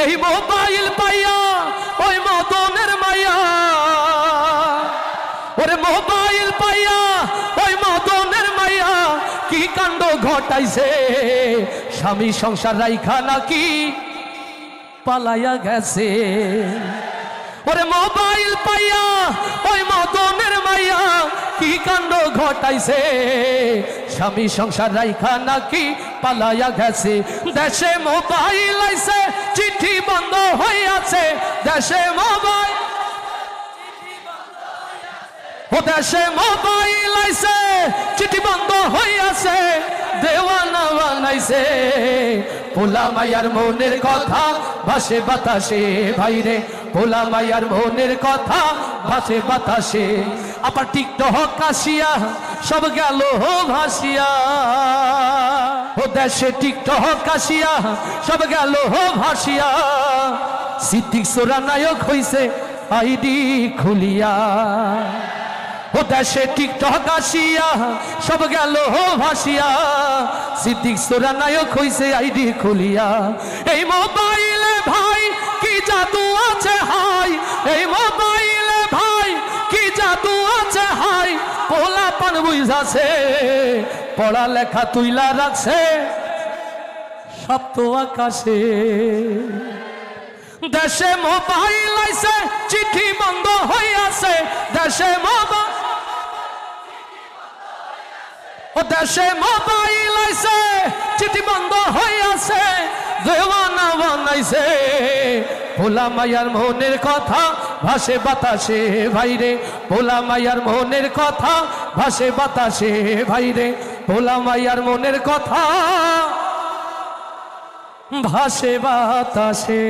এই মোবাইল পাইয়া ওই মদনের মায়া, ওরে মোবাইল পাইয়া ওই মদনের মায়া কি কাণ্ড ঘটাইছে, স্বামী সংসার রাইখা নাকি পালাইয়া গেছে। ওরে মোবাইল পাইয়া ওই মদনের মাইয়া কি কাণ্ড ঘটাইছে, স্বামী সংসার রাইখা নাকি পালাইয়া গেছে। দেশে মোবাইল আইছে চিঠি বন্ধ হইয়াছে, দেশে মোবাইল, ও দেশে মোবাইল আইছে চিঠি বন্ধ হইয়াছে, দেওয়ানা বানাইছে। পোলা মায়ার মনের কথা ভাসে বাতাসে ভাইরে, পোলা মায়ার মনের কথা ভাসে বাতাসে। আবার টিকটক আসিয়া সব গেল ভাসিয়া, ও দেশে টিকটক আসিয়া সব গেল ভাসিয়া। সিদ্দিক সোরা নায়ক হইছে আইডি খুলিয়া, ও দেশে টিকটক আসিয়া সব গেল ভাসিয়া। সিদ্দিক সোরা নায়ক হইছে আইডি খুলিয়া। এই মোবাইলে ভাই কি জাদু আছে হাই, এই মোবাইলে ভাই কি জাদু আছে হাই। পোলা পান বুঝাছে পড়া লেখা তুইলা রাখছে সপ্ত আকাশে। দেশে মোবাইল আইছে চিঠি বন্ধ হইয়াছে, দেশে মোবাইল, ও দেশে মোবাইল আইছে চিঠি বন্ধ হইয়াছে, দেওয়ানা বানাইছে। ভোলা মায়ার মনের কথা ভাসে বাতাসে ভাইরে, ভোলা মায়ার মনের কথা ভাসে বাতাসে ভাইরে, ভোলা মায়ার মনের কথা ভাসে বাতাসে।